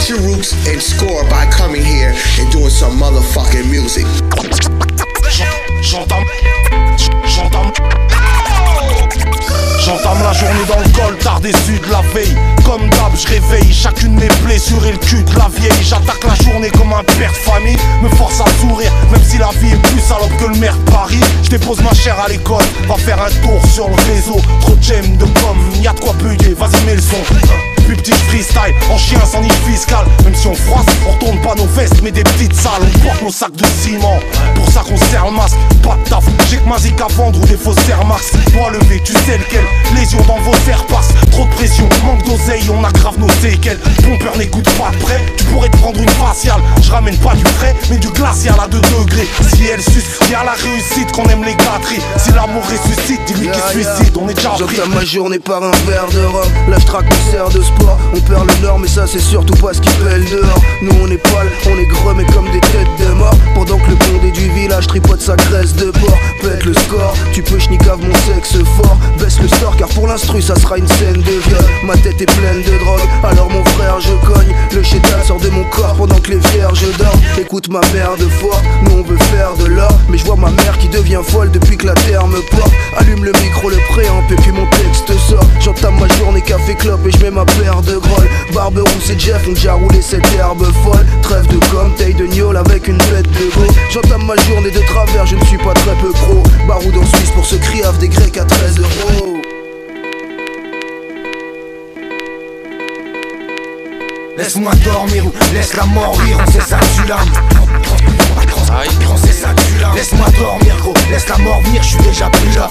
Get your roots and score by coming here and doing some motherfucking music. J'entame la journée dans le col, tard déçu de la veille. Comme d'hab, je réveille chacune de mes blessures et le cul de la vieille. J'attaque la journée comme un père de famille, me force à sourire, même si la vie est plus salope que le maire de Paris. Je dépose ma chère à l'école, va faire un tour sur le réseau. Trop de gemmes, de pommes, y'a de quoi bugger, vas-y mets le son. Plus petit freestyle, en chien sans niche fiscale. Même si on froisse, on retourne pas nos vestes mais des petites salles. On porte nos sacs de ciment, pour ça qu'on serre le masque. Pas de taf, j'ai que ma zik à vendre ou des fausses Air Max. Doigt levé, tu sais lequel, lésion dans vos airs passe. Trop de pression, manque d'oseille, on aggrave nos séquelles. Pompeur n'écoute pas de près, tu pourrais te prendre une faciale. Je ramène pas du frais, mais du glacial à 2 degrés. Si elle suce, y'a la réussite qu'on aime les gâteries. Si l'amour ressuscite, dis-lui qu'il suicide, on est déjà pris. J'entame ma journée par un verre de rhum. Là je traque mes serres de sport. On perd le nord mais ça c'est surtout pas ce qui pèle dehors. Nous on est pâle, on est gros mais comme des têtes de mort. Pendant que le condé du village tripote sa graisse de porc. Pète le score, tu peux schnicave mon sexe fort. Baisse le store car pour l'instru ça sera une scène de viol. Ma tête est pleine de drogue, alors mon frère je cogne. Le chétal sort de mon corps pendant que les vierges dorment. Écoute ma mère de fort, nous on veut faire de l'or. Mais je vois ma mère qui devient folle depuis que la terre me porte. Allume le micro, le préamp et puis mon texte sort. J'entame ma journée café clope et je mets ma paire de grolles. Barbe rousse et Jeff ont déjà roulé cette herbe folle. Trêve de com, taille de gnôle avec une bête de go. J'entame ma journée de travers, je ne suis pas très peu pro. Baroud en Suisse pour ce criave des Grecs à 13 euros. Laisse-moi dormir ou laisse la mort rire, on sait ça tu l'âme. On sait ça tu l'âme. Laisse-moi dormir gros, laisse la mort venir, je suis déjà plus là.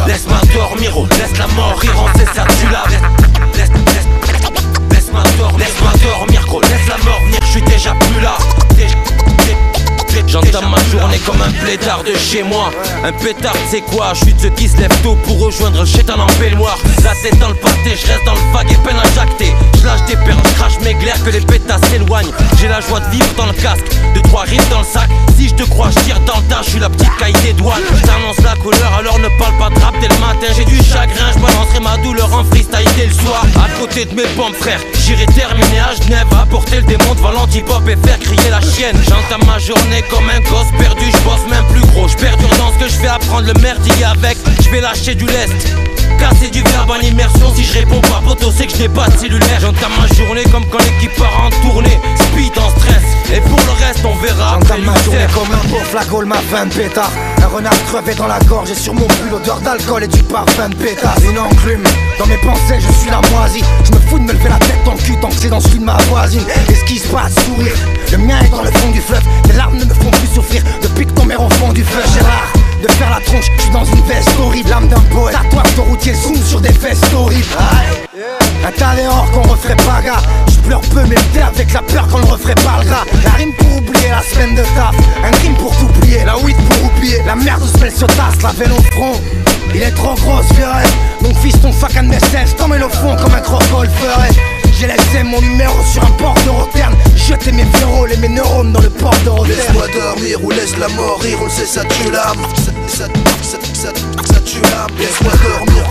Laisse-moi dormir, oh, laisse la mort rire, on sait ça tu l'as. Laisse-moi dormir, gros, laisse la mort venir, je suis déjà plus là. J'entame ma journée comme un pétard de chez moi. Un pétard, c'est quoi? Je suis de ceux qui se lèvent tôt pour rejoindre le chétan en peignoir. La tête dans le pâté, je reste dans le fag et peine à jacter. Je lâche des perles, je crache mes glaires que les pétasses s'éloignent. J'ai la joie de vivre dans le casque, de 3 rimes dans le sac. Si je te crois, je tire dans le tas, je suis la petite caille des douanes. Je t'annonce la couleur, alors ne parle pas de rap dès le matin. J'ai du chagrin, je balancerai ma douleur en freestyle dès le soir. À côté de mes pompes frères, j'irai terminer à Genève, apporter le démon devant l'antipop et faire crier la chienne. J'entame ma journée comme un gosse perdu, je bosse même plus gros. Je perdure dans ce que je fais, apprendre le merdier avec. Je vais lâcher du lest, casser du verbe en immersion. Si je réponds pas poteau, c'est que je n'ai pas de cellulaire. J'entame ma journée comme quand l'équipe part en tournée, speed en stress, et pour le reste on verra. J'entame ma journée comme un pauvre, la gaule m'a faim de pétard. Un renard crevé dans la gorge et sur mon pull l'odeur d'alcool et du parfum de pétasse. Une enclume, dans mes pensées je suis la moisie. Je me fous de me lever la tête dans le cul tant que c'est dans celui de ma voisine. Et ce qui se passe, sourire, le mien est dans le fond du fleuve. Tes larmes ne me font plus souffrir depuis que ton mère au fond du feu. J'ai l'art de faire la tronche, je suis dans une veste horrible. L'âme d'un poète, tatouage de routier, zoom sur des fesses horribles. Un tas d'erreurs qu'on referait pas gars. Je pleure peu mais t'es avec la peur qu'on ne referait pas le gras. La rime pour oublier la semaine de taf, un crime pour tout plier, la weed pour oublier. La merde se mêle sur tasse, la veine au front. Il est trop gros ce virage, donc fils ton sac à mes cesses, t'en mets le fond comme un crocodile le ferait. J'ai laissé mon numéro sur un port de Roterne. Jeter mes viols et mes neurones dans le port de Roterne. Laisse-moi dormir ou laisse la mort rire, on le sait ça tue l'âme. Ça tue l'âme. Laisse-moi dormir,